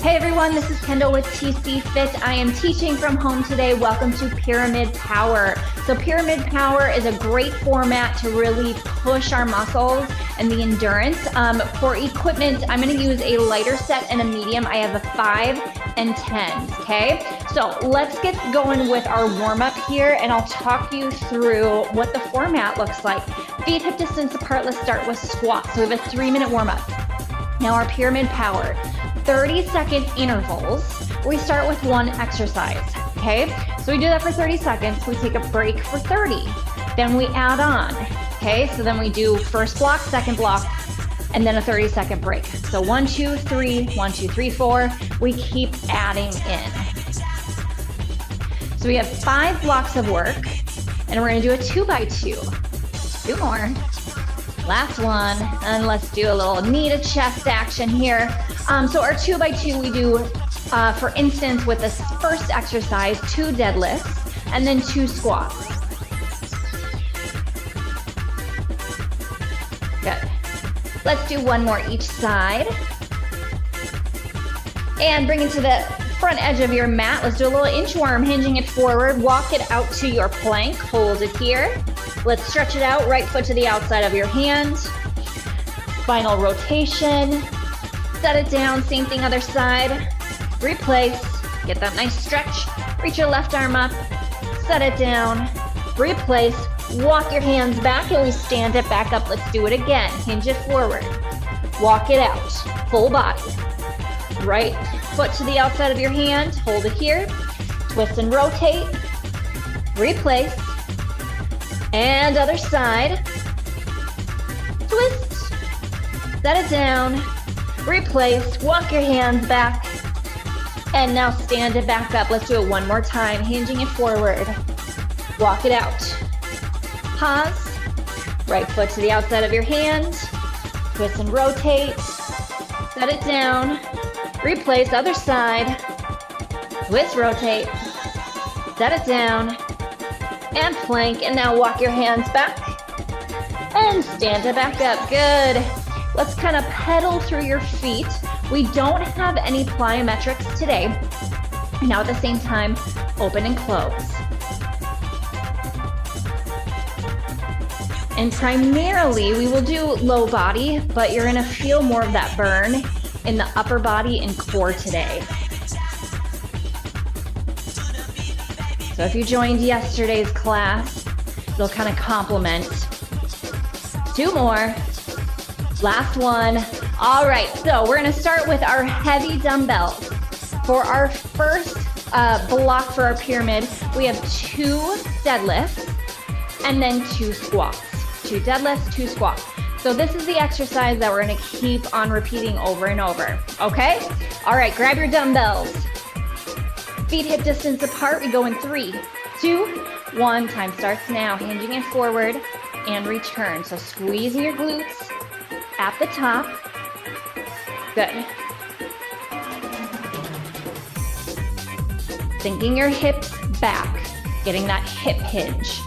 Hey everyone, this is Kendall with TC Fit. I am teaching from home today. Welcome to Pyramid Power. So Pyramid Power is a great format to really push our muscles and the endurance. For equipment, I'm going to use a lighter set and a medium. I have a 5 and 10, okay? So let's get going with our warm-up here, and I'll talk you through what the format looks like. Feet hip distance apart. Let's start with squats. So we have a 3-minute warm-up. Now our Pyramid Power. 30-second intervals. We start with one exercise, okay? So we do that for 30 seconds. We take a break for 30. Then we add on, okay? So then we do first block, second block, and then a 30-second break. So 1, 2, 3, 1, 2, 3, 4. We keep adding in. So we have 5 blocks of work, and we're gonna do a 2x2. 2 more. Last one, and let's do a little knee to chest action here. So our 2x2 we do, for instance, with this first exercise, 2 deadlifts and then 2 squats. Good. Let's do one more each side. And bring it to the front edge of your mat. Let's do a little inchworm, hinging it forward. Walk it out to your plank. Hold it here. Let's stretch it out. Right foot to the outside of your hand. Spinal rotation. Set it down. Same thing, other side. Replace. Get that nice stretch. Reach your left arm up. Set it down. Replace. Walk your hands back and we stand it back up. Let's do it again. Hinge it forward. Walk it out. Full body. Right foot to the outside of your hand. Hold it here. Twist and rotate. Replace. And other side. Twist. Set it down. Replace. Walk your hands back. And now stand it back up. Let's do it one more time. Hinging it forward. Walk it out. Pause. Right foot to the outside of your hand. Twist and rotate. Set it down. Replace. Other side. Twist, rotate. Set it down. And plank. And now walk your hands back. And stand it back up. Good. Let's kind of pedal through your feet. We don't have any plyometrics today. Now at the same time, open and close. And primarily, we will do low body, but you're gonna feel more of that burn in the upper body and core today. So if you joined yesterday's class, it'll kind of complement. 2 more. Last one. All right, so we're gonna start with our heavy dumbbells. For our first block for our pyramid, we have 2 deadlifts and then 2 squats. 2 deadlifts, 2 squats. So this is the exercise that we're gonna keep on repeating over and over, okay? All right, grab your dumbbells. Feet hip distance apart, we go in 3, 2, 1. Time starts now. Hinging it forward and return. So squeeze your glutes at the top. Good. Sinking your hips back, getting that hip hinge.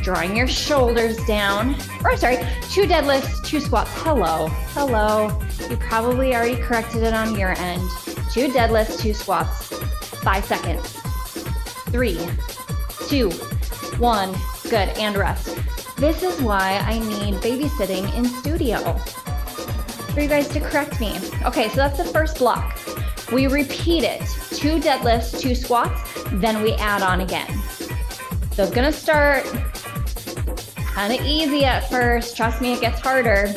Drawing your shoulders down. Or sorry, 2 deadlifts, 2 squats. Hello, hello. You probably already corrected it on your end. 2 deadlifts, 2 squats. 5 seconds. 3, 2, 1. Good, and rest. This is why I need babysitting in studio. For you guys to correct me. Okay, so that's the first block. We repeat it. 2 deadlifts, 2 squats, then we add on again. So it's gonna start kind of easy at first. Trust me, it gets harder.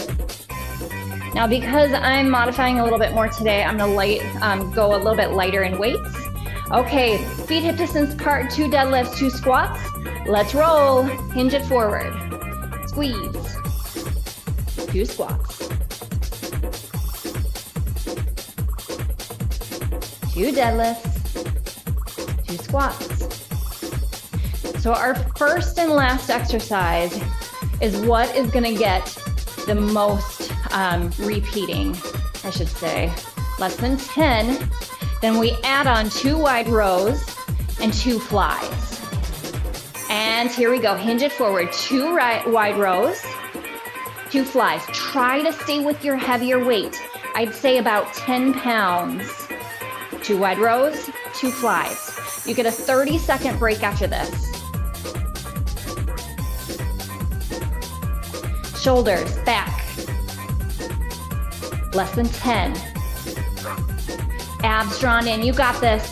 Now, because I'm modifying a little bit more today, I'm gonna go a little bit lighter in weights. Okay, feet hip distance apart, 2 deadlifts, 2 squats. Let's roll. Hinge it forward. Squeeze. 2 squats. 2 deadlifts, 2 squats. So our first and last exercise is what is gonna get the most repeating, I should say. Less than 10. Then we add on 2 wide rows and 2 flies. And here we go, hinge it forward. 2 wide rows, 2 flies. Try to stay with your heavier weight. I'd say about 10 pounds. 2 wide rows, 2 flies. You get a 30-second break after this. Shoulders, back. Less than 10. Abs drawn in, you got this.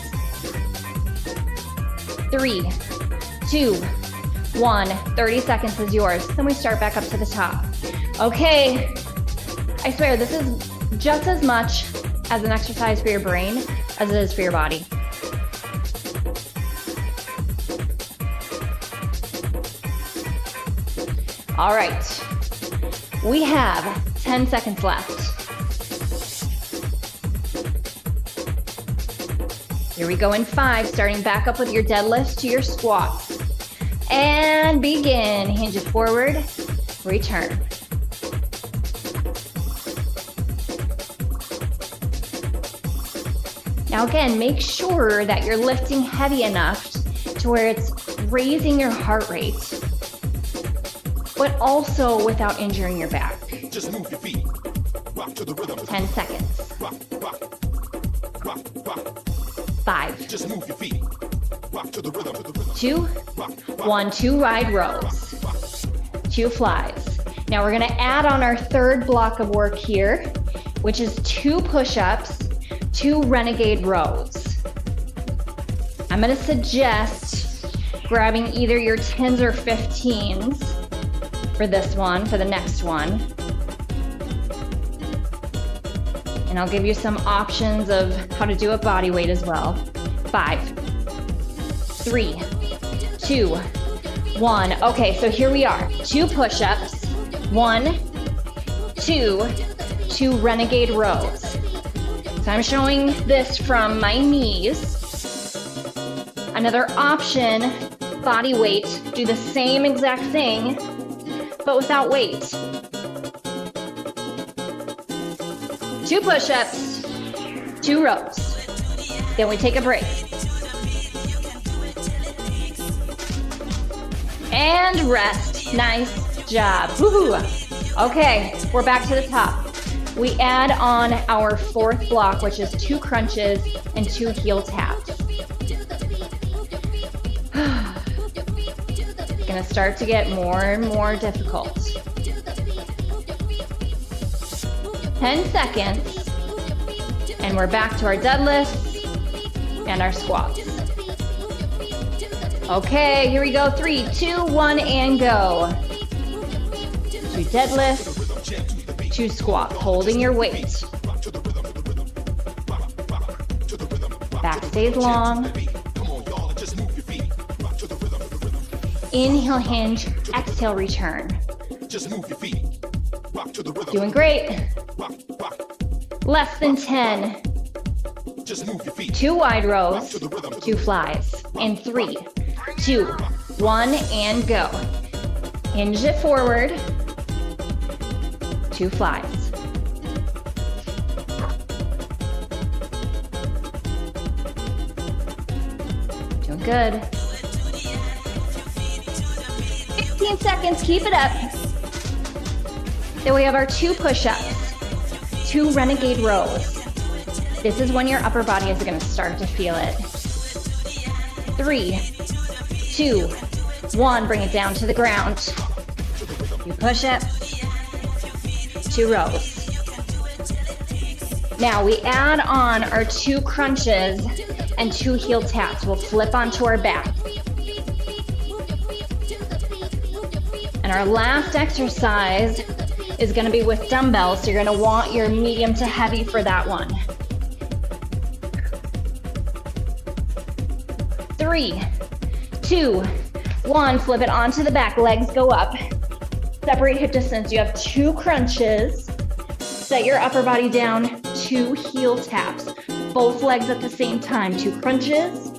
3, 2, 1. 30 seconds is yours. Then we start back up to the top. Okay, I swear this is just as much as an exercise for your brain as it is for your body. All right, we have 10 seconds left. Here we go in 5, starting back up with your deadlifts to your squats. And begin, hinge it forward, return. Now again, make sure that you're lifting heavy enough to where it's raising your heart rate, but also without injuring your back. Just move your feet. Rock to the rhythm. 10 seconds. Rock, rock, rock, rock. 5. Just move your feet. Rock to the rhythm. 2, 1, 2 wide rows, 2 flies. Now we're gonna add on our third block of work here, which is 2 push-ups, 2 renegade rows. I'm gonna suggest grabbing either your 10s or 15s for this one, for the next one. And I'll give you some options of how to do a body weight as well. 5, 3, 2, 1. Okay, so here we are. 2 push-ups, 1, 2, 2 renegade rows. So I'm showing this from my knees. Another option, body weight, do the same exact thing, but without weight. 2 push-ups, 2 rows. Then we take a break. And rest. Nice job. Woohoo! Okay, we're back to the top. We add on our 4th block, which is 2 crunches and 2 heel taps. Gonna start to get more and more difficult. 10 seconds, and we're back to our deadlifts and our squats. Okay, here we go. 3, 2, 1, and go. 2 deadlifts, 2 squats, holding your weight. Back stays long. Inhale, hinge, exhale, return. Doing great. Less than 10. 2 wide rows, 2 flies. And 3, 2, 1, and go. Hinge it forward. 2 flies. Doing good. 15 seconds, keep it up. Then we have our 2 push-ups, 2 renegade rows. This is when your upper body is gonna start to feel it. 3, 2, 1, bring it down to the ground. 2 push-ups, 2 rows. Now we add on our 2 crunches and 2 heel taps. We'll flip onto our back. And our last exercise is gonna be with dumbbells. So you're gonna want your medium to heavy for that one. 3, 2, 1, flip it onto the back, legs go up. Separate hip distance. You have 2 crunches. Set your upper body down, 2 heel taps. Both legs at the same time. 2 crunches,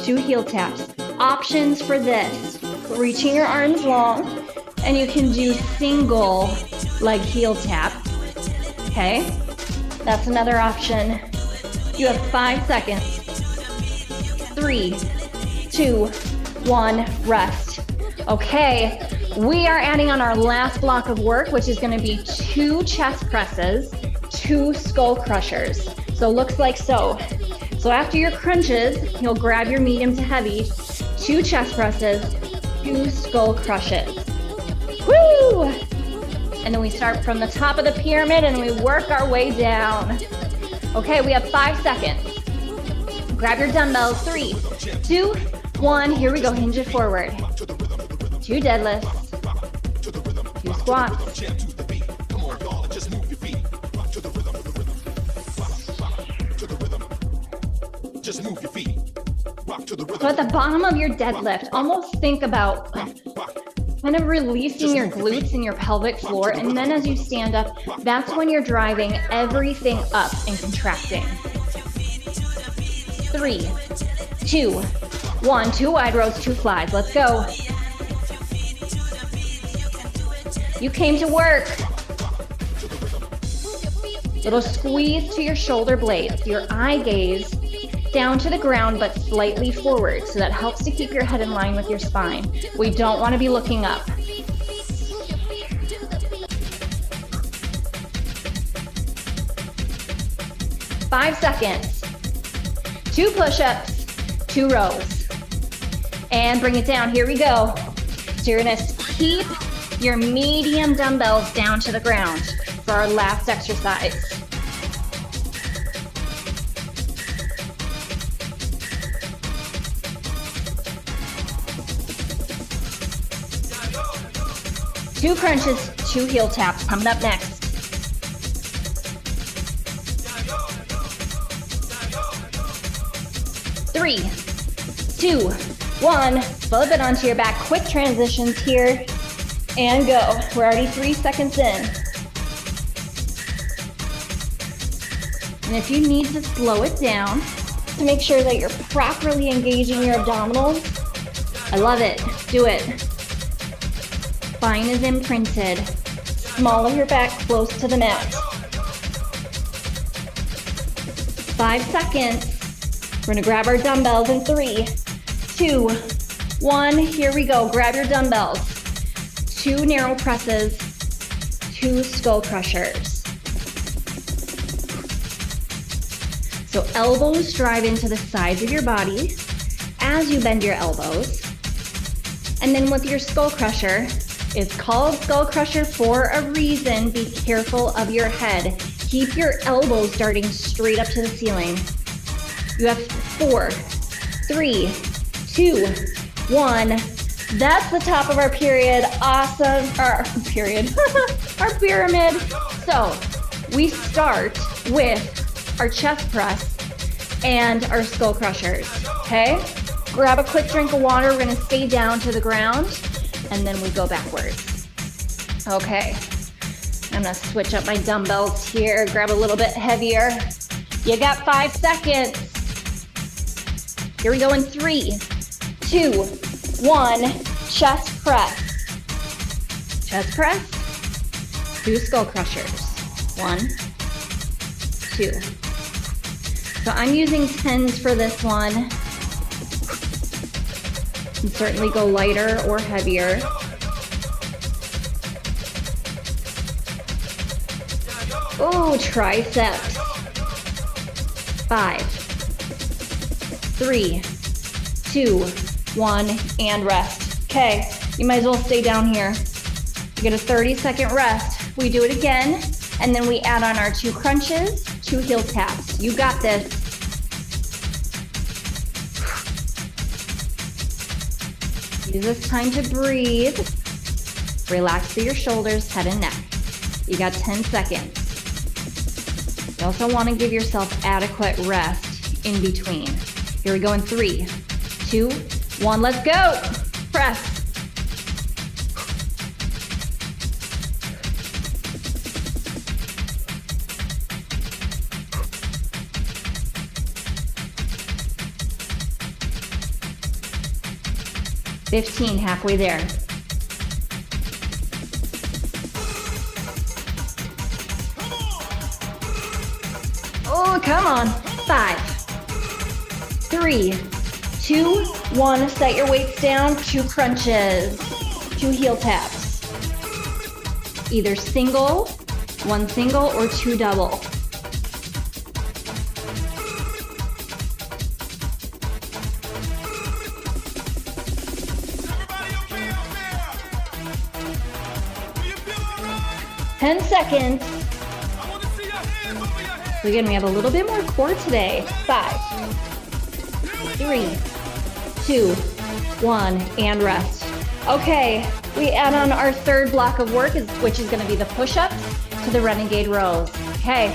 2 heel taps. Options for this, reaching your arms long, and you can do single leg heel tap. Okay, that's another option. You have 5 seconds. 3, 2, 1, rest. Okay, we are adding on our last block of work, which is gonna be 2 chest presses, 2 skull crushers. So looks like so. So after your crunches, you'll grab your medium to heavy, 2 chest presses, 2 skull crushes. Woo! And then we start from the top of the pyramid and we work our way down. Okay, we have 5 seconds. Grab your dumbbells, 3, 2, 1. Here we go, hinge it forward. 2 deadlifts, 2 squats. Just move your feet. Rock to the rhythm. So at the bottom of your deadlift, almost think about kind of releasing your glutes and your pelvic floor. And then as you stand up, that's when you're driving everything up and contracting. 3, 2, 1. 2 wide rows, 2 flies. Let's go. You came to work. Little squeeze to your shoulder blades, your eye gaze down to the ground but slightly forward, so that helps to keep your head in line with your spine. We don't want to be looking up. Five seconds. 2 push-ups, 2 rows. And bring it down. Here we go. So you're going to keep your medium dumbbells down to the ground for our last exercise. Two crunches, 2 heel taps coming up next. Three, 2, 1. Flip it onto your back. Quick transitions here and go. We're already 3 seconds in. And if you need to slow it down to make sure that you're properly engaging your abdominals, I love it. Do it. Spine is imprinted. Small of your back, close to the mat. 5 seconds. We're gonna grab our dumbbells in 3, 2, 1. Here we go. Grab your dumbbells. 2 narrow presses, 2 skull crushers. So elbows drive into the sides of your body as you bend your elbows. And then with your skull crusher, it's called skull crusher for a reason. Be careful of your head. Keep your elbows darting straight up to the ceiling. You have 4, 3, 2, 1. That's the top of our period. Awesome. Our period. Our pyramid. So we start with our chest press and our skull crushers. Okay? Grab a quick drink of water. We're going to stay down to the ground. And then we go backwards. Okay, I'm gonna switch up my dumbbells here, grab a little bit heavier. You got 5 seconds. Here we go in 3, 2, 1, chest press. Chest press, 2 skull crushers. 1, 2. So I'm using 10s for this one. You can certainly go lighter or heavier. Oh, triceps. 5, 3, 2, 1, and rest. Okay, you might as well stay down here. You get a 30-second rest. We do it again, and then we add on our 2 crunches, 2 heel taps. You got this. Use this time to breathe. Relax through your shoulders, head and neck. You got 10 seconds. You also want to give yourself adequate rest in between. Here we go in 3, 2, 1, let's go. Press. $15, halfway there. Oh, come on. 5, 3, 2, 1. Set your weights down. 2 crunches, 2 heel taps. Either single, 1 single, or 2 double. 10 seconds. So again, we have a little bit more core today. 5, 3, 2, 1, and rest. Okay, we add on our third block of work, which is gonna be the push-ups to the renegade rows. Okay.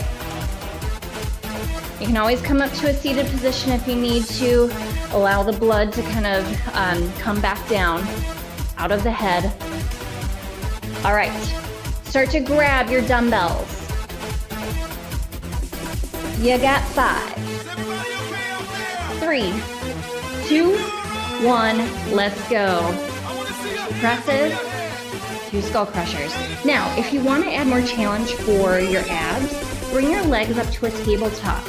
You can always come up to a seated position if you need to. Allow the blood to kind of come back down out of the head. All right, start to grab your dumbbells. You got 5, 3, 2, 1, let's go. Presses, 2 skull crushers. Now, if you want to add more challenge for your abs, bring your legs up to a tabletop.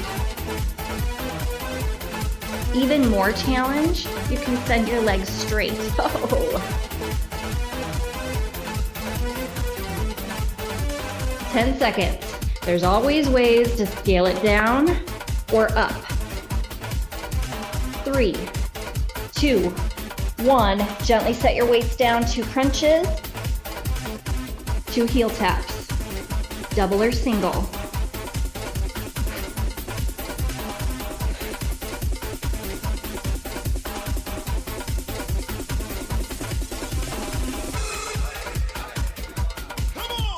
Even more challenge, you can send your legs straight. Oh. 10 seconds. There's always ways to scale it down or up. 3, 2, 1. Gently set your weights down, 2 crunches, 2 heel taps, double or single.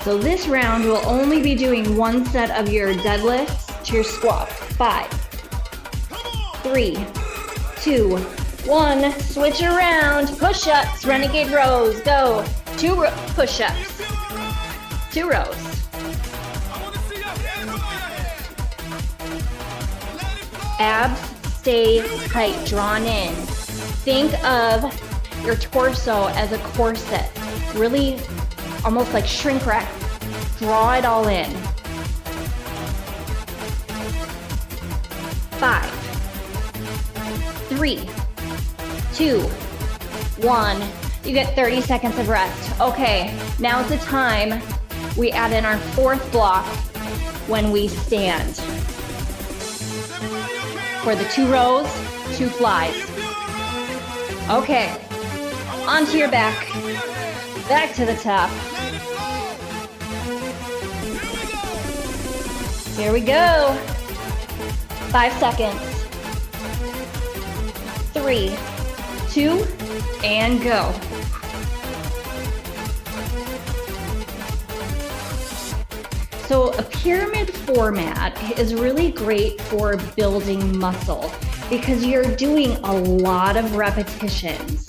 So this round we'll only be doing 1 set of your deadlifts to your squat. 5, 3, 2, 1. Switch around. Push-ups, renegade rows. Go. 2 push-ups. 2 rows. Abs stay tight, drawn in. Think of your torso as a corset. Really almost like shrink wrap. Draw it all in. 5, 3, 2, 1. You get 30 seconds of rest. Okay, now's the time we add in our 4th block when we stand. For the 2 rows, 2 flies. Okay, onto your back. Back to the top. Here we go. 5 seconds. 3, 2, and go. So a pyramid format is really great for building muscle because you're doing a lot of repetitions.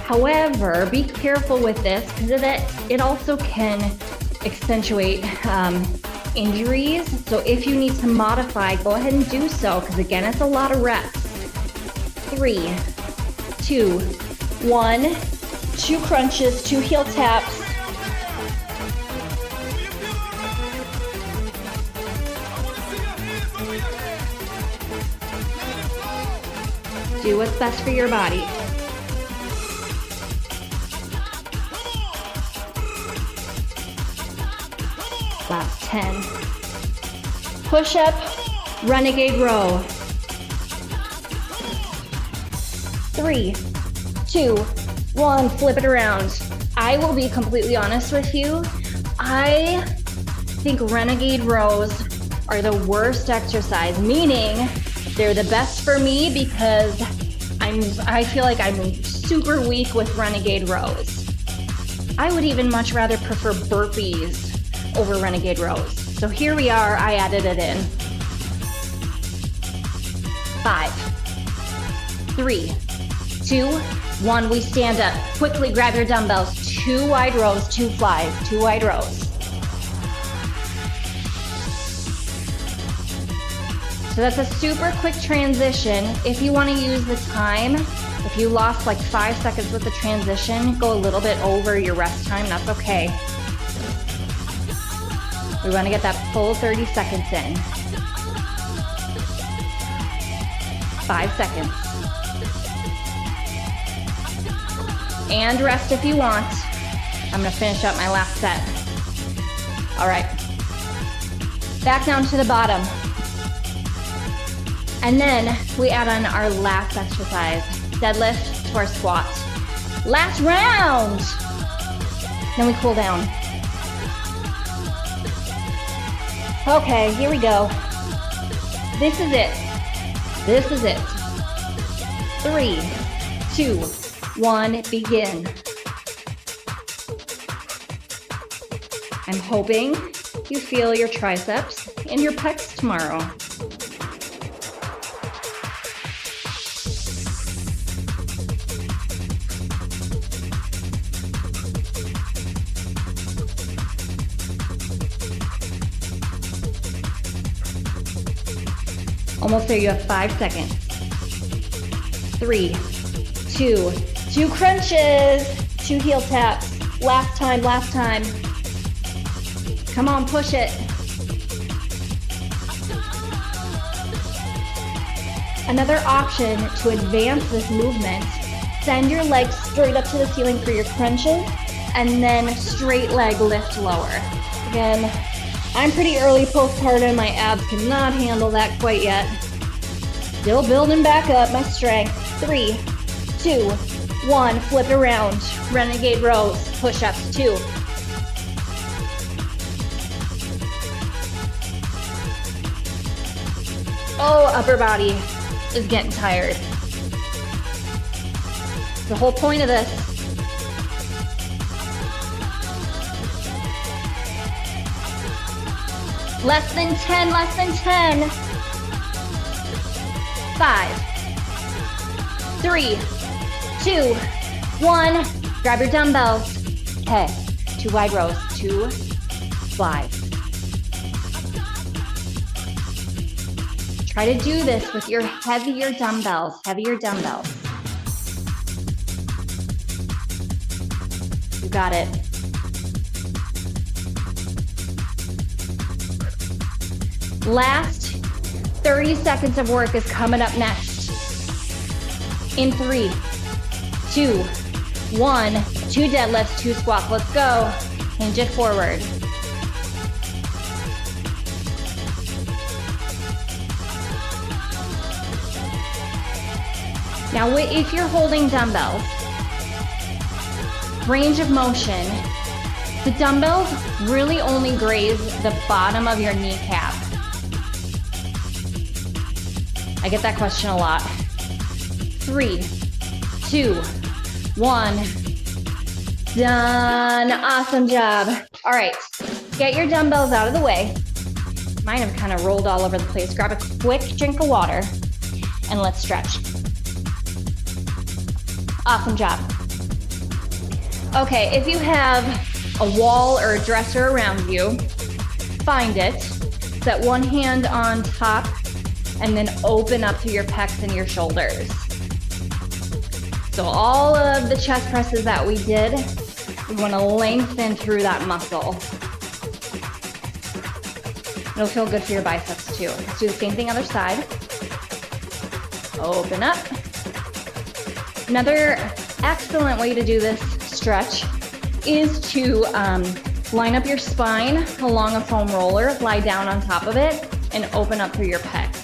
However, be careful with this because it also can accentuate injuries. So if you need to modify, go ahead and do so because again, it's a lot of reps. 3, 2, 1, 2 crunches, 2 heel taps. Do what's best for your body. Last 10. Push up, renegade row. 3, 2, 1, flip it around. I will be completely honest with you. I think renegade rows are the worst exercise, meaning they're the best for me because I feel like I'm super weak with renegade rows. I would even much rather prefer burpees over renegade rows. So here we are, I added it in. 5, 3, 2, 1, we stand up. Quickly grab your dumbbells. 2 wide rows, 2 flies, 2 wide rows. So that's a super quick transition. If you want to use the time, if you lost like 5 seconds with the transition, go a little bit over your rest time, that's okay. We want to get that full 30 seconds in. 5 seconds. And rest if you want. I'm gonna finish up my last set. All right. Back down to the bottom. And then we add on our last exercise, deadlift to our squat. Last round. Then we cool down. Okay, here we go. This is it. This is it. 3, 2, 1, begin. I'm hoping you feel your triceps and your pecs tomorrow. Almost there, you have 5 seconds. 3, 2, 2 crunches, 2 heel taps. Last time, last time. Come on, push it. Another option to advance this movement, send your legs straight up to the ceiling for your crunches, and then straight leg lift lower. Again, I'm pretty early postpartum. My abs cannot handle that quite yet. Still building back up my strength. 3, 2, 1, flip around. Renegade rows, push-ups, 2. Oh, upper body is getting tired. The whole point of this. Less than 10, less than 10. 5, 3, 2, 1. Grab your dumbbells. Okay, 2 wide rows, 2 slides. Try to do this with your heavier dumbbells, You got it. Last 30 seconds of work is coming up next. In 3, 2, 1, 2 deadlifts, 2 squats. Let's go. Hinge it forward. Now, if you're holding dumbbells, range of motion, the dumbbells really only graze the bottom of your kneecap. I get that question a lot. 3, 2, 1. Done. Awesome job. All right, get your dumbbells out of the way. Mine have kind of rolled all over the place. Grab a quick drink of water and let's stretch. Awesome job. Okay, if you have a wall or a dresser around you, find it. Set one hand on top and then open up to your pecs and your shoulders. So all of the chest presses that we did, we want to lengthen through that muscle. It'll feel good for your biceps too. Let's do the same thing other side. Open up. Another excellent way to do this stretch is to line up your spine along a foam roller, lie down on top of it, and open up through your pecs.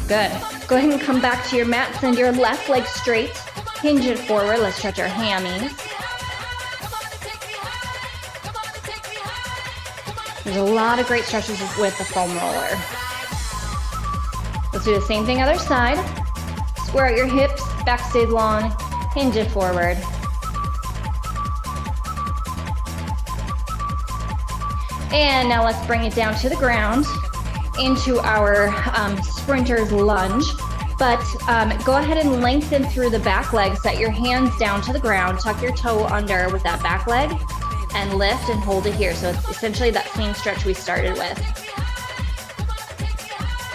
Good. Go ahead and come back to your mat. Send your left leg straight. Hinge it forward. Let's stretch our hammies. There's a lot of great stretches with the foam roller. Let's do the same thing other side. Square out your hips, back stays long, hinge it forward. And now let's bring it down to the ground into our sprinter's lunge. But go ahead and lengthen through the back leg, set your hands down to the ground, tuck your toe under with that back leg, and lift and hold it here. So it's essentially that same stretch we started with.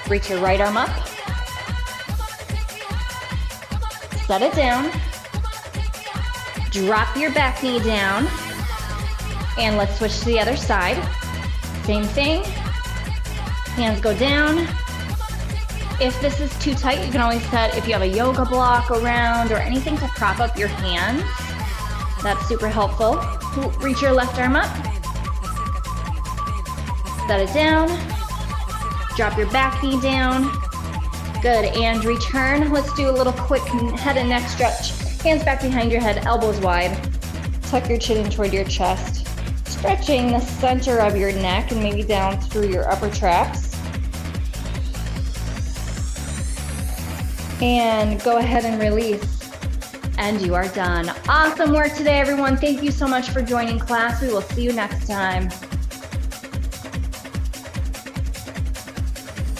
Reach your right arm up. Set it down. Drop your back knee down. And let's switch to the other side. Same thing. Hands go down. If this is too tight, you can always set, if you have a yoga block around or anything to prop up your hands, that's super helpful. Reach your left arm up. Set it down. Drop your back knee down. Good, and return. Let's do a little quick head and neck stretch. Hands back behind your head, elbows wide. Tuck your chin in toward your chest. Stretching the center of your neck and maybe down through your upper traps. And go ahead and release. And you are done. Awesome work today, everyone. Thank you so much for joining class. We will see you next time.